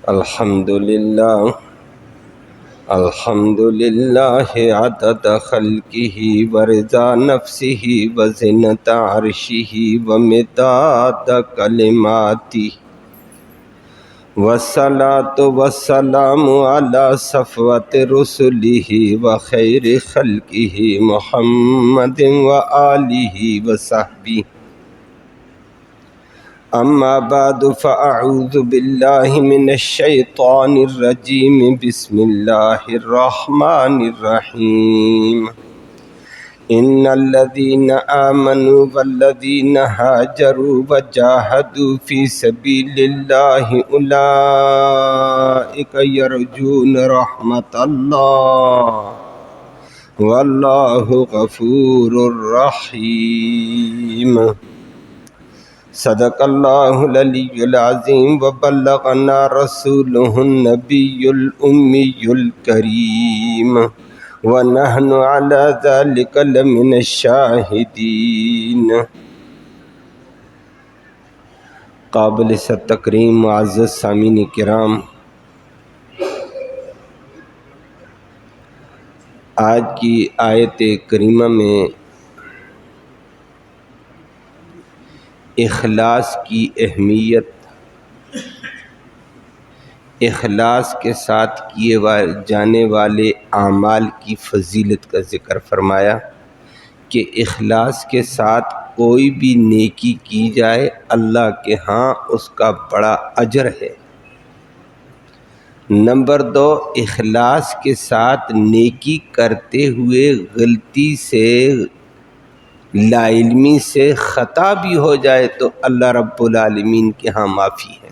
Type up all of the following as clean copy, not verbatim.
الحمد للہ عدد خلقہ ورضا نفسہ وزنۃ عرشہ ومداد کلماتہ والصلاۃ والسلام علی صفوۃ رسلہ وخیر خلقہ محمد وآلہ وصحبہ اما بعد فاعوذ باللہ من الشیطان الرجیم بسم اللہ الرحمن الرحیم ان الذین آمنوا والذین ہاجروا وجاہدوا فی سبیل اللہ اولئک یرجون رحمت اللہ واللہ غفور رحیم۔ صدق اللہ العلی العظیم وبلغنا رسولہ النبی الأمی الکریم ونحن علی ذلک لمن الشاہدین۔ قابل تکریم معزز سامعین کرام، آج کی آیت کریمہ میں اخلاص کی اہمیت، اخلاص کے ساتھ کیے جانے والے اعمال کی فضیلت کا ذکر فرمایا کہ اخلاص کے ساتھ کوئی بھی نیکی کی جائے اللہ کے ہاں اس کا بڑا اجر ہے۔ نمبر 2، اخلاص کے ساتھ نیکی کرتے ہوئے غلطی سے، لا علمی سے خطا بھی ہو جائے تو اللہ رب العالمین کے ہاں معافی ہے،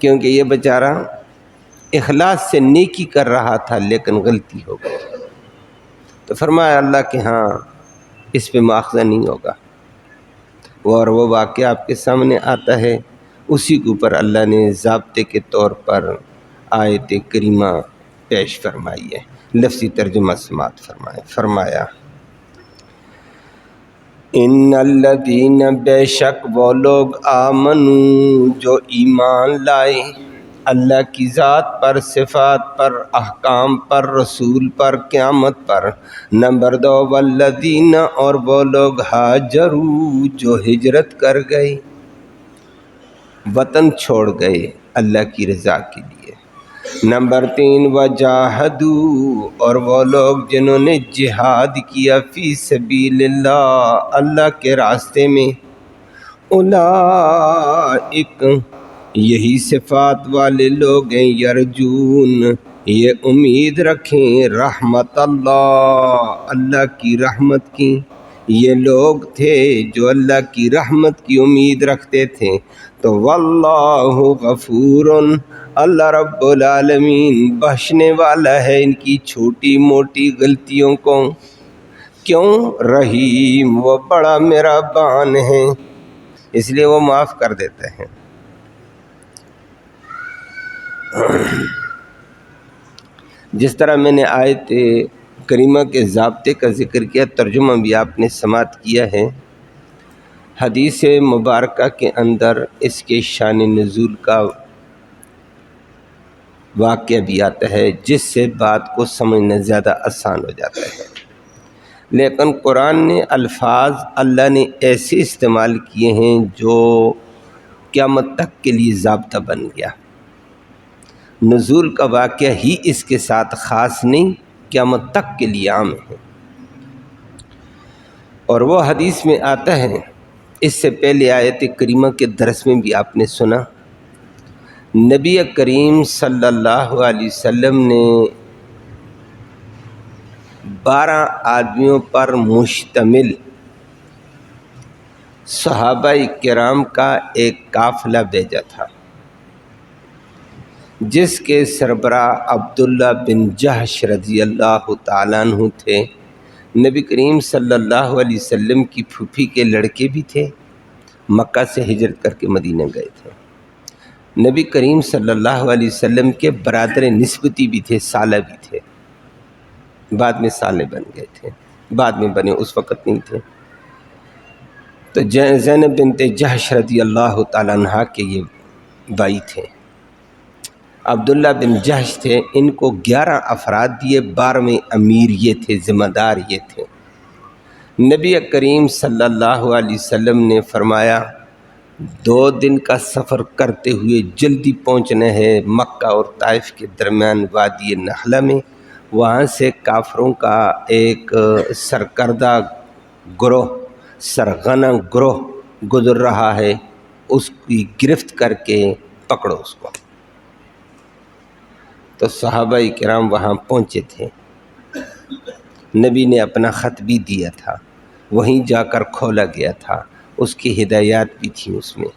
کیونکہ یہ بیچارہ اخلاص سے نیکی کر رہا تھا لیکن غلطی ہو گئی، تو فرمایا اللہ کے ہاں اس پہ مواخذہ نہیں ہوگا۔ اور وہ واقعہ آپ کے سامنے آتا ہے، اسی کے اوپر اللہ نے ضابطے کے طور پر آیت کریمہ پیش فرمائی ہے۔ لفظی ترجمہ سماعت فرمایا ان الذین، بے شک وہ لوگ، آمنوا جو ایمان لائے، اللہ کی ذات پر، صفات پر، احکام پر، رسول پر، قیامت پر۔ نمبر 2، والذین، اور وہ لوگ، ہاجروا جو ہجرت کر گئے، وطن چھوڑ گئے اللہ کی رضا کے لیے۔ نمبر 3، وجاہدوا، اور وہ لوگ جنہوں نے جہاد کیا، فی سبیل اللہ، اللہ کے راستے میں۔ اولئک، یہی صفات والے لوگ ہیں، یرجون، یہ امید رکھیں، رحمت اللہ، اللہ کی رحمت کی۔ یہ لوگ تھے جو اللہ کی رحمت کی امید رکھتے تھے۔ تو واللہ غفور، اللہ رب العالمین بخشنے والا ہے ان کی چھوٹی موٹی غلطیوں کو۔ کیوں؟ رحیم، وہ بڑا مہربان ہے، اس لیے وہ معاف کر دیتے ہیں۔ جس طرح میں نے آیت کریمہ کے ضابطے کا ذکر کیا، ترجمہ بھی آپ نے سماعت کیا ہے۔ حدیث مبارکہ کے اندر اس کے شان نزول کا واقعہ بھی آتا ہے، جس سے بات کو سمجھنا زیادہ آسان ہو جاتا ہے۔ لیکن قرآن نے الفاظ اللہ نے ایسے استعمال کیے ہیں جو قیامت تک کے لیے ضابطہ بن گیا۔ نزول کا واقعہ ہی اس کے ساتھ خاص نہیں، قیامت تک کے لیے عام ہے۔ اور وہ حدیث میں آتا ہے، اس سے پہلے آیت کریمہ کے درس میں بھی آپ نے سنا، نبی کریم صلی اللہ علیہ وسلم نے 12 آدمیوں پر مشتمل صحابہ کرام کا ایک قافلہ بھیجا تھا، جس کے سربراہ عبداللہ بن جحش رضی اللہ تعالیٰ عنہ تھے۔ نبی کریم صلی اللہ علیہ وسلم کی پھوپھی کے لڑکے بھی تھے، مکہ سے ہجرت کر کے مدینہ گئے تھے۔ نبی کریم صلی اللہ علیہ وسلم کے برادر نسبتی بھی تھے، سالہ بھی تھے، بعد میں سالے بن گئے تھے، بعد میں بنے، اس وقت نہیں تھے۔ تو زینب بنت جحش رضی اللہ تعالیٰ عنہ کے یہ بھائی تھے، عبداللہ بن جحش تھے، ان کو 11 افراد دیے، 12ویں امیر یہ تھے، ذمہ دار یہ تھے۔ نبی کریم صلی اللہ علیہ وسلم نے فرمایا 2 دن کا سفر کرتے ہوئے جلدی پہنچنا ہے مکہ اور طائف کے درمیان وادی نخلہ میں، وہاں سے کافروں کا ایک سرکردہ گروہ، سرغنہ گروہ گزر رہا ہے، اس کی گرفت کر کے پکڑو اس کو۔ تو صحابہ کرام وہاں پہنچے تھے، نبی نے اپنا خط بھی دیا تھا، وہیں جا کر کھولا گیا تھا، اس کی ہدایات بھی تھیں اس میں۔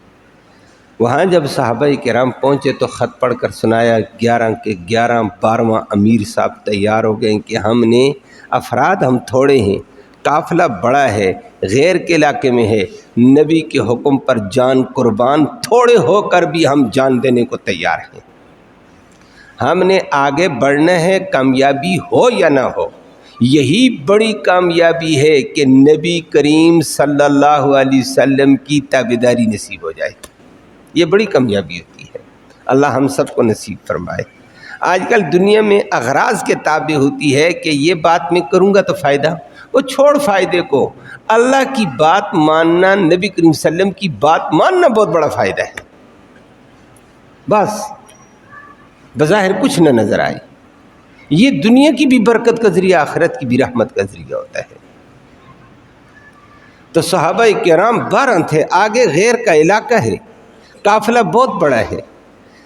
وہاں جب صحابہ کرام پہنچے تو خط پڑھ کر سنایا، 11 کے 11 12واں امیر صاحب تیار ہو گئے کہ ہم نے افراد ہم تھوڑے ہیں، قافلہ بڑا ہے، غیر کے علاقے میں ہے، نبی کے حکم پر جان قربان، تھوڑے ہو کر بھی ہم جان دینے کو تیار ہیں، ہم نے آگے بڑھنا ہے، کامیابی ہو یا نہ ہو۔ یہی بڑی کامیابی ہے کہ نبی کریم صلی اللہ علیہ وسلم کی تابعداری نصیب ہو جائے، یہ بڑی کامیابی ہوتی ہے، اللہ ہم سب کو نصیب فرمائے۔ آج کل دنیا میں اغراض کے تابع ہوتی ہے کہ یہ بات میں کروں گا تو فائدہ، وہ چھوڑ فائدے کو، اللہ کی بات ماننا، نبی کریم صلی اللہ علیہ وسلم کی بات ماننا بہت بڑا فائدہ ہے، بس بظاہر کچھ نہ نظر آئے، یہ دنیا کی بھی برکت کا ذریعہ، آخرت کی بھی رحمت کا ذریعہ ہوتا ہے۔ تو صحابہ کرام 12 تھے، آگے غیر کا علاقہ ہے، قافلہ بہت بڑا ہے۔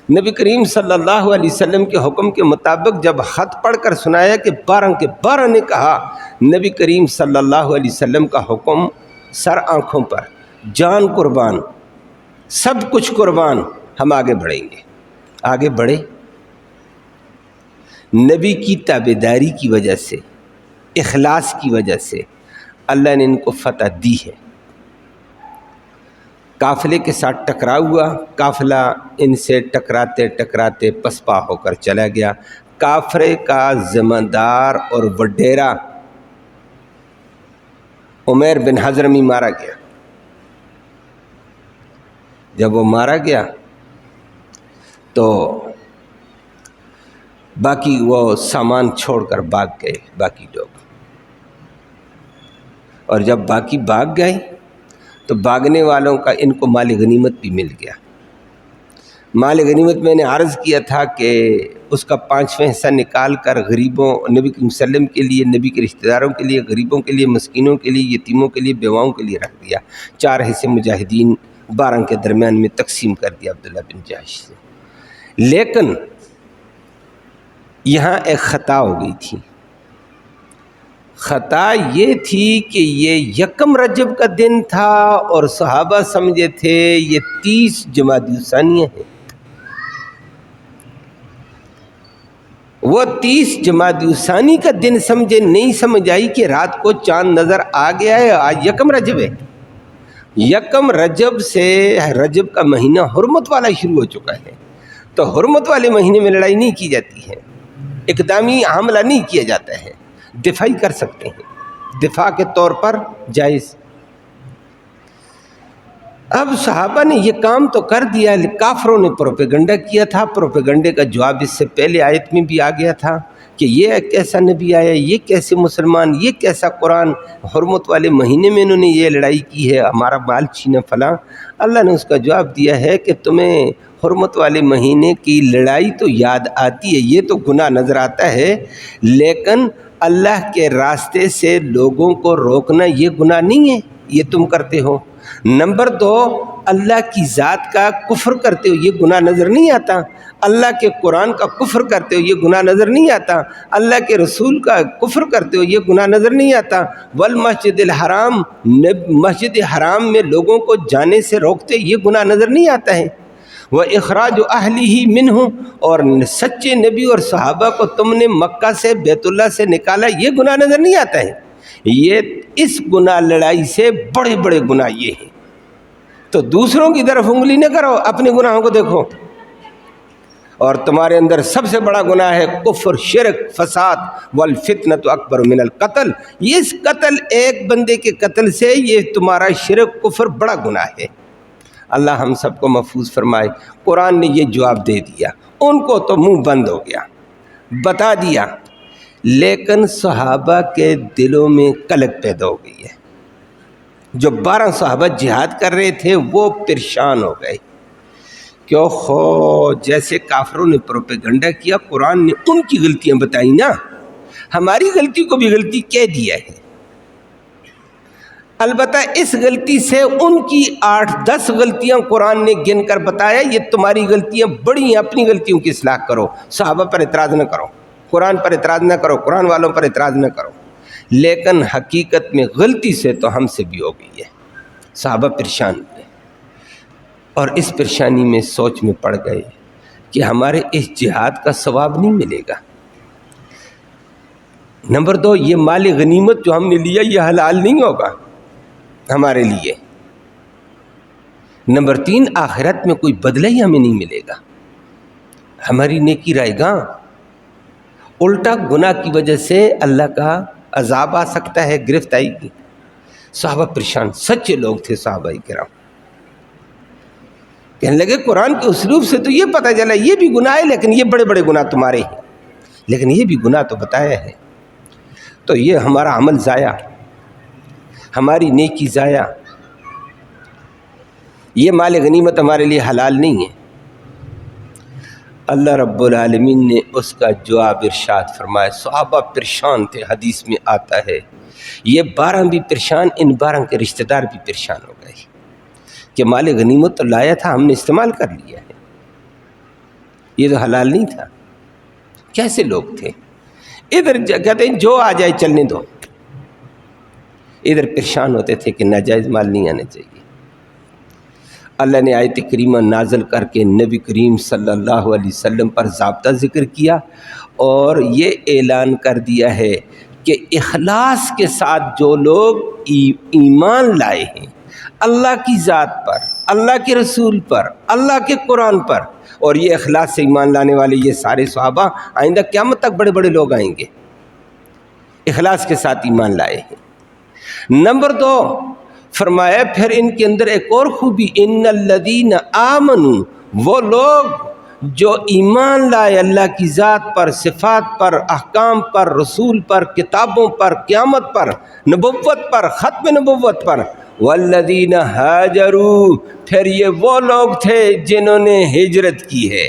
نبی کریم صلی اللہ علیہ وسلم کے حکم کے مطابق جب خط پڑھ کر سنایا کہ 12 کے 12 نے کہا، نبی کریم صلی اللہ علیہ وسلم کا حکم سر آنکھوں پر، جان قربان، سب کچھ قربان، ہم آگے بڑھیں گے۔ آگے بڑھے، نبی کی تابعداری کی وجہ سے، اخلاص کی وجہ سے اللہ نے ان کو فتح دی ہے۔ قافلے کے ساتھ ٹکرا ہوا، قافلہ ان سے ٹکراتے ٹکراتے پسپا ہو کر چلا گیا۔ کافرے کا ذمہ دار اور وڈیرا عمیر بن حضرمی مارا گیا۔ جب وہ مارا گیا تو باقی وہ سامان چھوڑ کر بھاگ گئے باقی لوگ، اور جب باقی بھاگ گئے تو بھاگنے والوں کا ان کو مال غنیمت بھی مل گیا۔ مال غنیمت میں نے عرض کیا تھا کہ اس کا 5واں حصہ نکال کر غریبوں، نبی صلی اللہ علیہ وسلم کے لیے، نبی کے رشتہ داروں کے لیے، غریبوں کے لیے، مسکینوں کے لیے، یتیموں کے لیے، بیواؤں کے لیے رکھ دیا۔ 4 حصے مجاہدین 12 کے درمیان میں تقسیم کر دیا عبداللہ بن جحش سے۔ لیکن یہاں ایک خطا ہو گئی تھی۔ خطا یہ تھی کہ یہ 1 رجب کا دن تھا اور صحابہ سمجھے تھے یہ 30 جمادی الثانیہ ہے۔ وہ 30 جمادی الثانی کا دن سمجھے، نہیں سمجھ آئی کہ رات کو چاند نظر آ گیا ہے، آج 1 رجب ہے۔ 1 رجب سے رجب کا مہینہ حرمت والا شروع ہو چکا ہے، تو حرمت والے مہینے میں لڑائی نہیں کی جاتی ہے، اقدامی حملہ نہیں کیا جاتا ہے، دفاعی کر سکتے ہیں، دفاع کے طور پر جائز۔ اب صحابہ نے یہ کام تو کر دیا، کافروں نے پروپیگنڈا کیا تھا، پروپیگنڈے کا جواب اس سے پہلے آیت میں بھی آ گیا تھا کہ یہ کیسا نبی آیا، یہ کیسے مسلمان، یہ کیسا قرآن، حرمت والے مہینے میں انہوں نے یہ لڑائی کی ہے، ہمارا مال چھینا فلاں۔ اللہ نے اس کا جواب دیا ہے کہ تمہیں حرمت والے مہینے کی لڑائی تو یاد آتی ہے، یہ تو گناہ نظر آتا ہے، لیکن اللہ کے راستے سے لوگوں کو روکنا یہ گناہ نہیں ہے، یہ تم کرتے ہو۔ نمبر 2، اللہ کی ذات کا کفر کرتے ہو، یہ گناہ نظر نہیں آتا، اللہ کے قرآن کا کفر کرتے ہو، یہ گناہ نظر نہیں آتا، اللہ کے رسول کا کفر کرتے ہو، یہ گناہ نظر نہیں آتا۔ والمسجد الحرام، مسجد حرام میں لوگوں کو جانے سے روکتے، یہ گناہ نظر نہیں آتا ہے۔ وَإِخْرَاجُ أَهْلِهِ مِنْهُ، اور سچے نبی اور صحابہ کو تم نے مکہ سے، بیت اللہ سے نکالا، یہ گناہ نظر نہیں آتا ہے۔ یہ اس گناہ لڑائی سے بڑے بڑے گناہ یہ ہیں، تو دوسروں کی طرف انگلی نہ کرو، اپنے گناہوں کو دیکھو۔ اور تمہارے اندر سب سے بڑا گناہ ہے کفر، شرک، فساد، والفتنۃ اکبر من القتل، اس قتل، ایک بندے کے قتل سے یہ تمہارا شرک، کفر بڑا گناہ ہے۔ اللہ ہم سب کو محفوظ فرمائے۔ قرآن نے یہ جواب دے دیا، ان کو تو منہ بند ہو گیا، بتا دیا، لیکن صحابہ کے دلوں میں کلک پیدا ہو گئی ہے۔ جو 12 صحابہ جہاد کر رہے تھے وہ پریشان ہو گئے، کیوں خو جیسے کافروں نے پروپیگنڈا کیا، قرآن نے ان کی غلطیاں بتائی نا، ہماری غلطی کو بھی غلطی کہہ دیا ہے۔ البتہ اس غلطی سے ان کی 8-10 غلطیاں قرآن نے گن کر بتایا، یہ تمہاری غلطیاں بڑی ہیں، اپنی غلطیوں کی اصلاح کرو، صحابہ پر اعتراض نہ کرو، قرآن پر اعتراض نہ کرو، قرآن والوں پر اعتراض نہ کرو۔ لیکن حقیقت میں غلطی سے تو ہم سے بھی ہو گئی ہے۔ صحابہ پریشان ہوئے اور اس پریشانی میں سوچ میں پڑ گئے کہ ہمارے اس جہاد کا ثواب نہیں ملے گا۔ نمبر 2، یہ مال غنیمت جو ہم نے لیا یہ حلال نہیں ہوگا ہمارے لیے۔ نمبر 3، آخرت میں کوئی بدلہ ہی ہمیں نہیں ملے گا، ہماری نیکی رہے گا، الٹا گناہ کی وجہ سے اللہ کا عذاب آ سکتا ہے، گرفت آئے گی۔ صحابہ پریشان، سچے لوگ تھے صحابہ کرام، کہنے لگے قرآن کے اسلوب سے تو یہ پتہ چلا یہ بھی گناہ ہے، لیکن یہ بڑے بڑے گناہ تمہارے ہیں، لیکن یہ بھی گناہ تو بتایا ہے، تو یہ ہمارا عمل ضائع، ہماری نیکی ضائع، یہ مال غنیمت ہمارے لیے حلال نہیں ہے۔ اللہ رب العالمین نے اس کا جواب ارشاد فرمایا۔ صحابہ پریشان تھے، حدیث میں آتا ہے یہ 12 بھی پریشان، ان 12 کے رشتہ دار بھی پریشان ہو گئے کہ مال غنیمت تو لایا تھا، ہم نے استعمال کر لیا ہے، یہ تو حلال نہیں تھا۔ کیسے لوگ تھے؟ ادھر کہتے ہیں جو آ جائے چلنے دو، ادھر پریشان ہوتے تھے کہ ناجائز مال نہیں آنا چاہیے۔ اللہ نے آیت کریمہ نازل کر کے نبی کریم صلی اللہ علیہ وسلم پر ضابطہ ذکر کیا اور یہ اعلان کر دیا ہے کہ اخلاص کے ساتھ جو لوگ ایمان لائے ہیں اللہ کی ذات پر، اللہ کے رسول پر، اللہ کے قرآن پر، اور یہ اخلاص سے ایمان لانے والے یہ سارے صحابہ آئندہ قیامت تک بڑے بڑے لوگ آئیں گے، اخلاص کے ساتھ ایمان لائے ہیں۔ نمبر 2 فرمایا پھر ان کے اندر ایک اور خوبی، ان الذین آمنوا، وہ لوگ جو ایمان لائے اللہ کی ذات پر، صفات پر، احکام پر، رسول پر، کتابوں پر، قیامت پر، نبوت پر، ختم نبوت پر، والذین ہاجروا، پھر یہ وہ لوگ تھے جنہوں نے ہجرت کی ہے،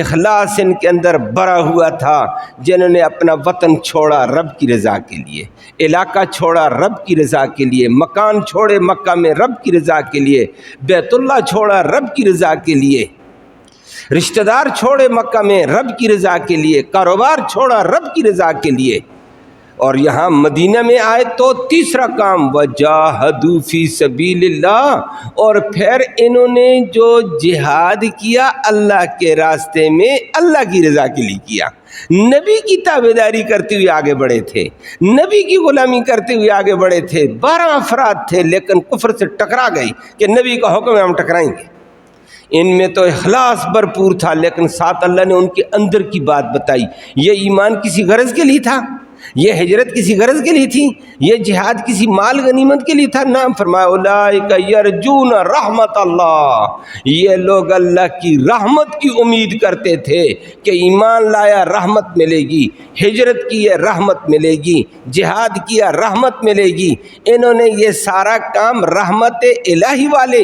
اخلاص ان کے اندر بھرا ہوا تھا، جنہوں نے اپنا وطن چھوڑا رب کی رضا کے لیے، علاقہ چھوڑا رب کی رضا کے لیے، مکان چھوڑے مکہ میں رب کی رضا کے لیے، بیت اللہ چھوڑا رب کی رضا کے لیے، رشتہ دار چھوڑے مکہ میں رب کی رضا کے لیے، کاروبار چھوڑا رب کی رضا کے لیے، اور یہاں مدینہ میں آئے تو تیسرا کام وجاہدوا فی سبیل اللہ، اور پھر انہوں نے جو جہاد کیا اللہ کے راستے میں اللہ کی رضا کے لیے کیا، نبی کی تابعداری کرتے ہوئے آگے بڑھے تھے، نبی کی غلامی کرتے ہوئے آگے بڑھے تھے۔ 12 افراد تھے لیکن کفر سے ٹکرا گئے کہ نبی کا حکم ہے ہم ٹکرائیں گے۔ ان میں تو اخلاص بھرپور تھا، لیکن ساتھ اللہ نے ان کے اندر کی بات بتائی۔ یہ ایمان کسی غرض کے لیے تھا، یہ ہجرت کسی غرض کے لیے تھی، یہ جہاد کسی مال غنیمت کے لیے تھا؟ نام فرمایا اولئک یرجون رحمت اللہ، یہ لوگ اللہ کی رحمت کی امید کرتے تھے کہ ایمان لایا رحمت ملے گی، ہجرت کی ہے رحمت ملے گی، جہاد کیا رحمت ملے گی۔ انہوں نے یہ سارا کام رحمت الہی والے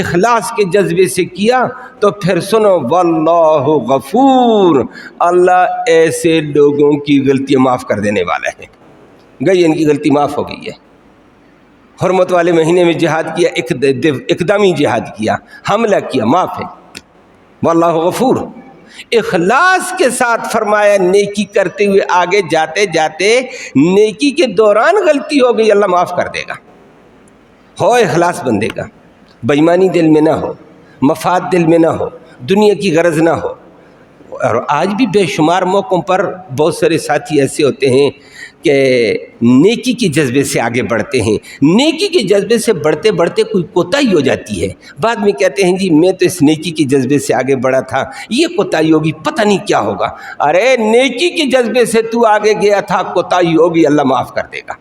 اخلاص کے جذبے سے کیا، تو پھر سنو واللہ غفور، اللہ ایسے لوگوں کی غلطیاں معاف کر دینے والا ہے۔ گئی ان کی غلطی معاف ہو گئی ہے۔ حرمت والے مہینے میں جہاد کیا، اقدامی جہاد کیا، حملہ کیا، معاف ہے، واللہ غفور۔ اخلاص کے ساتھ فرمایا نیکی کرتے ہوئے آگے جاتے جاتے نیکی کے دوران غلطی ہو گئی، اللہ معاف کر دے گا۔ ہو اخلاص بندے کا، بےایمانی دل میں نہ ہو، مفاد دل میں نہ ہو، دنیا کی غرض نہ ہو۔ اور آج بھی بے شمار موقعوں پر بہت سارے ساتھی ایسے ہوتے ہیں کہ نیکی کے جذبے سے آگے بڑھتے ہیں، نیکی کے جذبے سے بڑھتے بڑھتے کوئی کوتاہی ہو جاتی ہے، بعد میں کہتے ہیں جی میں تو اس نیکی کے جذبے سے آگے بڑھا تھا، یہ کوتاہی ہوگی، پتہ نہیں کیا ہوگا۔ ارے نیکی کے جذبے سے تو آگے گیا تھا، کوتاہی ہوگی، اللہ معاف کر دے گا۔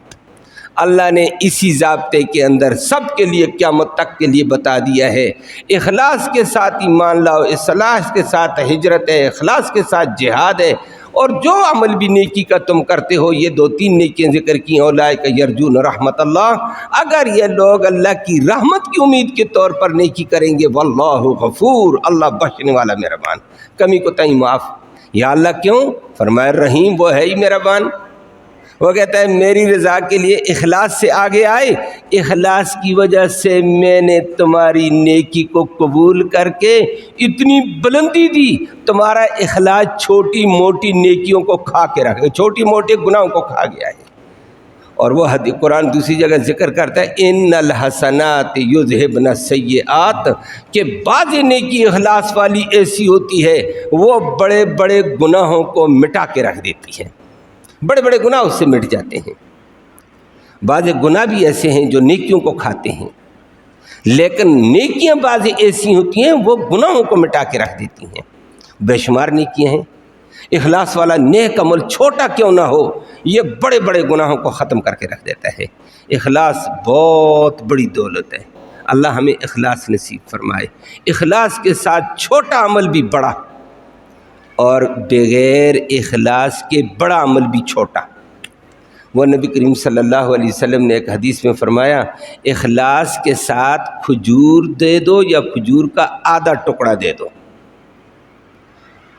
اللہ نے اسی ضابطے کے اندر سب کے لیے قیامت تک کے لیے بتا دیا ہے۔ اخلاص کے ساتھ ایمان لاؤ، اخلاص کے ساتھ ہجرت ہے، اخلاص کے ساتھ جہاد ہے، اور جو عمل بھی نیکی کا تم کرتے ہو، یہ 2-3 نیکیاں ذکر کی، اولئک یرجون رحمت اللہ، اگر یہ لوگ اللہ کی رحمت کی امید کے طور پر نیکی کریں گے، واللہ غفور، اللہ بخشنے والا مہربان، کمی کوتاہی معاف۔ یا اللہ کیوں؟ فرمایا رحیم، وہ ہے ہی مہربان۔ وہ کہتا ہے میری رضا کے لیے اخلاص سے آگے آئے، اخلاص کی وجہ سے میں نے تمہاری نیکی کو قبول کر کے اتنی بلندی دی، تمہارا اخلاص چھوٹی موٹی نیکیوں کو کھا کے رکھ، چھوٹی موٹے گناہوں کو کھا گیا ہے۔ اور وہ قرآن دوسری جگہ ذکر کرتا ہے ان الحسنات یذہبن السیئات، کہ بعض نیکی اخلاص والی ایسی ہوتی ہے وہ بڑے بڑے گناہوں کو مٹا کے رکھ دیتی ہے، بڑے بڑے گناہ اس سے مٹ جاتے ہیں۔ بعض گناہ بھی ایسے ہیں جو نیکیوں کو کھاتے ہیں، لیکن نیکیاں بعض ایسی ہوتی ہیں وہ گناہوں کو مٹا کے رکھ دیتی ہیں۔ بے شمار نیکیاں ہیں، اخلاص والا نیک عمل چھوٹا کیوں نہ ہو، یہ بڑے بڑے گناہوں کو ختم کر کے رکھ دیتا ہے۔ اخلاص بہت بڑی دولت ہے، اللہ ہمیں اخلاص نصیب فرمائے۔ اخلاص کے ساتھ چھوٹا عمل بھی بڑا، اور بغیر اخلاص کے بڑا عمل بھی چھوٹا۔ وہ نبی کریم صلی اللہ علیہ وسلم نے ایک حدیث میں فرمایا، اخلاص کے ساتھ کھجور دے دو یا کھجور کا آدھا ٹکڑا دے دو۔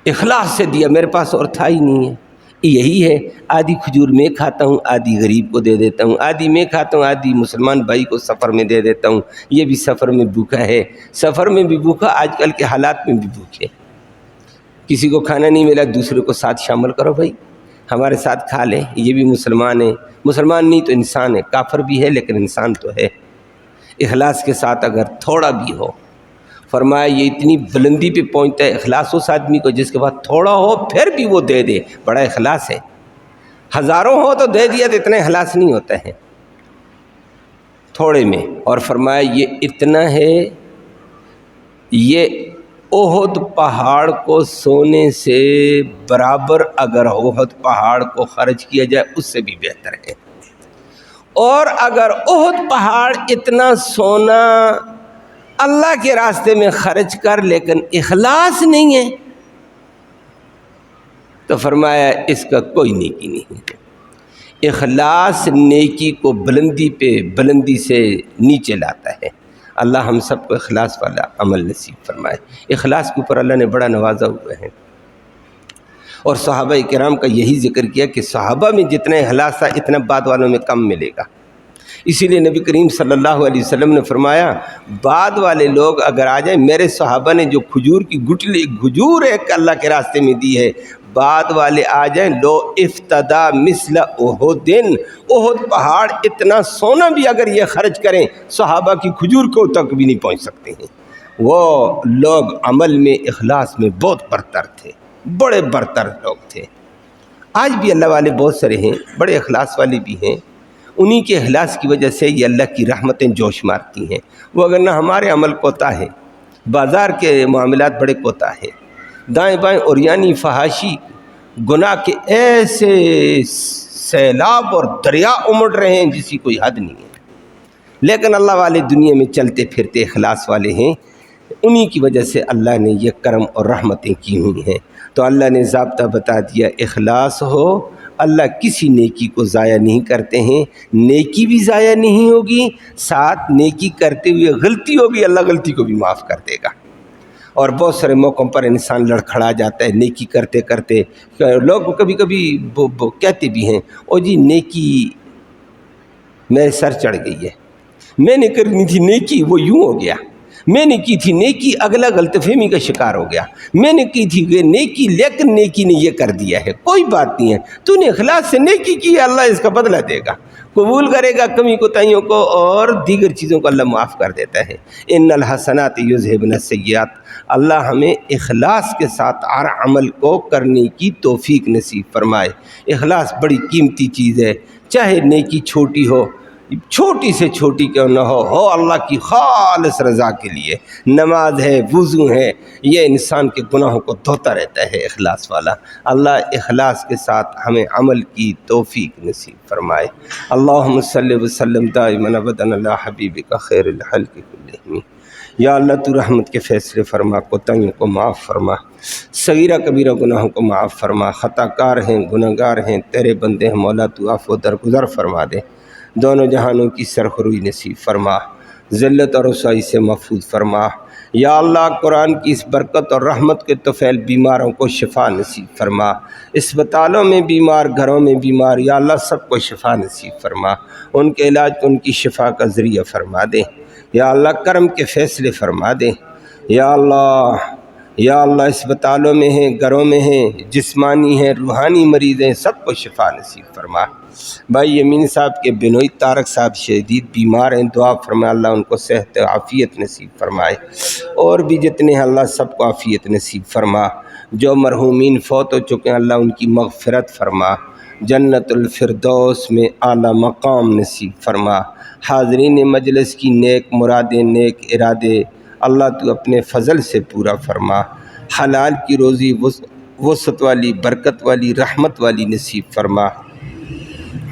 اخلاص سے دیا، میرے پاس اور تھا ہی نہیں ہے، یہی ہے، آدھی کھجور میں کھاتا ہوں، آدھی غریب کو دے دیتا ہوں، آدھی میں کھاتا ہوں، آدھی مسلمان بھائی کو سفر میں دے دیتا ہوں، یہ بھی سفر میں بھوکا ہے، سفر میں بھی بھوکا، آج کل کے حالات میں بھی بھوکے، کسی کو کھانا نہیں ملا، دوسرے کو ساتھ شامل کرو، بھائی ہمارے ساتھ کھا لیں، یہ بھی مسلمان ہے، مسلمان نہیں تو انسان ہے، کافر بھی ہے لیکن انسان تو ہے۔ اخلاص کے ساتھ اگر تھوڑا بھی ہو، فرمایا یہ اتنی بلندی پہ پہنچتا ہے اخلاص اس آدمی کو جس کے بعد تھوڑا ہو پھر بھی وہ دے دے، بڑا اخلاص ہے۔ ہزاروں ہو تو دے دیا تو اتنا اخلاص نہیں ہوتا ہے تھوڑے میں۔ اور فرمایا یہ اتنا ہے، یہ احد پہاڑ کو سونے سے برابر اگر احد پہاڑ کو خرچ کیا جائے اس سے بھی بہتر ہے۔ اور اگر احد پہاڑ اتنا سونا اللہ کے راستے میں خرچ کر لیکن اخلاص نہیں ہے تو فرمایا اس کا کوئی نیکی نہیں ہے۔ اخلاص نیکی کو بلندی پہ بلندی سے نیچے لاتا ہے۔ اللہ ہم سب کو اخلاص والا عمل نصیب فرمائے۔ اخلاص کے اوپر اللہ نے بڑا نوازا ہوا ہے، اور صحابہ کرام کا یہی ذکر کیا کہ صحابہ میں جتنا اخلاص تھا اتنا بعد والوں میں کم ملے گا۔ اسی لیے نبی کریم صلی اللہ علیہ وسلم نے فرمایا بعد والے لوگ اگر آ جائیں، میرے صحابہ نے جو کھجور کی گٹلی کھجور ایک اللہ کے راستے میں دی ہے، بعد والے آ جائیں، لو افتدا مثل احد، احد پہاڑ اتنا سونا بھی اگر یہ خرچ کریں صحابہ کی کھجور کو تک بھی نہیں پہنچ سکتے ہیں۔ وہ لوگ عمل میں اخلاص میں بہت برتر تھے، بڑے برتر لوگ تھے۔ آج بھی اللہ والے بہت سارے ہیں، بڑے اخلاص والے بھی ہیں، انہی کے اخلاص کی وجہ سے یہ اللہ کی رحمتیں جوش مارتی ہیں۔ وہ اگر نہ ہمارے عمل کوتا ہے، بازار کے معاملات بڑے کوتا ہے، دائیں بائیں اوریانی فحاشی گناہ کے ایسے سیلاب اور دریا امڑ رہے ہیں جس کی کوئی حد نہیں ہے، لیکن اللہ والے دنیا میں چلتے پھرتے اخلاص والے ہیں، انہی کی وجہ سے اللہ نے یہ کرم اور رحمتیں کی ہوئی ہیں۔ تو اللہ نے ضابطہ بتا دیا، اخلاص ہو، اللہ کسی نیکی کو ضائع نہیں کرتے ہیں، نیکی بھی ضائع نہیں ہوگی، ساتھ نیکی کرتے ہوئے غلطی ہوگی اللہ غلطی کو بھی معاف کر دے گا۔ اور بہت سارے موقعوں پر انسان لڑکھڑا جاتا ہے نیکی کرتے کرتے، لوگ کبھی کبھی کہتے بھی ہیں او جی نیکی میرے سر چڑھ گئی ہے، میں نے کرنی تھی نیکی وہ یوں ہو گیا، میں نے کی تھی نیکی اگلا غلط فہمی کا شکار ہو گیا، میں نے کی تھی نیکی لیکن نیکی نے یہ کر دیا ہے۔ کوئی بات نہیں ہے، تو نے اخلاص سے نیکی کی ہے، اللہ اس کا بدلہ دے گا، قبول کرے گا کمی کوتاہیوں کو، اور دیگر چیزوں کو اللہ معاف کر دیتا ہے۔ ان الحسنات یذہبن السیئات، اللہ ہمیں اخلاص کے ساتھ ہر عمل کو کرنے کی توفیق نصیب فرمائے۔ اخلاص بڑی قیمتی چیز ہے، چاہے نیکی چھوٹی ہو، چھوٹی سے چھوٹی کیوں نہ ہو اللہ کی خالص رضا کے لیے، نماز ہے، وضو ہے، یہ انسان کے گناہوں کو دھوتا رہتا ہے اخلاص والا۔ اللہ اخلاص کے ساتھ ہمیں عمل کی توفیق نصیب فرمائے۔ اللہم صلی وسلم دائما ابدا علی حبیبک خیر الخلق کلہم۔ یا اللہ تو رحمت کے فیصلے فرما، کوتاہیوں کو معاف فرما، صغیرہ کبیرہ گناہوں کو معاف فرما۔ خطا کار ہیں، گناہ گار ہیں، تیرے بندے ہیں مولا، تو عفو درگزر فرما دے، دونوں جہانوں کی سرخروئی نصیب فرما، ذلت اور رسوائی سے محفوظ فرما۔ یا اللہ قرآن کی اس برکت اور رحمت کے طفیل بیماروں کو شفا نصیب فرما، اسپتالوں میں بیمار، گھروں میں بیمار، یا اللہ سب کو شفا نصیب فرما، ان کے علاج کو ان کی شفا کا ذریعہ فرما دے۔ یا اللہ کرم کے فیصلے فرما دے۔ یا اللہ اسپتالوں میں ہیں، گھروں میں ہیں، جسمانی ہیں، روحانی مریض ہیں، سب کو شفا نصیب فرما۔ بھائی یمین صاحب کے بنوئی طارق صاحب شدید بیمار ہیں، دعا فرما اللہ ان کو صحت عافیت نصیب فرمائے، اور بھی جتنے ہیں اللہ سب کو عافیت نصیب فرما۔ جو مرحومین فوت ہو چکے ہیں اللہ ان کی مغفرت فرما، جنت الفردوس میں اعلیٰ مقام نصیب فرما۔ حاضرین مجلس کی نیک مرادیں، نیک ارادے اللہ تو اپنے فضل سے پورا فرما، حلال کی روزی وسعت والی، برکت والی، رحمت والی نصیب فرما،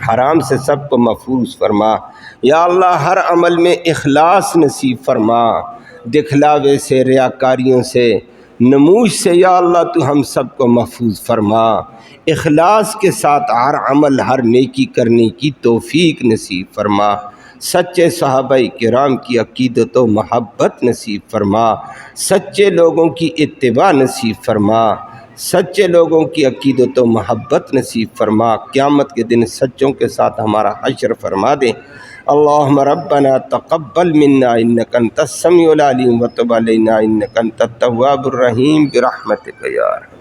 حرام سے سب کو محفوظ فرما۔ یا اللہ ہر عمل میں اخلاص نصیب فرما، دکھلاوے سے، ریاکاریوں سے، نموش سے یا اللہ تو ہم سب کو محفوظ فرما۔ اخلاص کے ساتھ ہر عمل، ہر نیکی کرنے کی توفیق نصیب فرما۔ سچے صحابہ کرام کی عقیدت و محبت نصیب فرما، سچے لوگوں کی اتباع نصیب فرما، سچے لوگوں کی عقیدت و محبت نصیب فرما۔ قیامت کے دن سچوں کے ساتھ ہمارا حشر فرما دے۔ اللہم ربنا تقبل منا انک انت السمیع العلیم وتب علینا انک انت التواب الرحیم برحمتک یا ارحم۔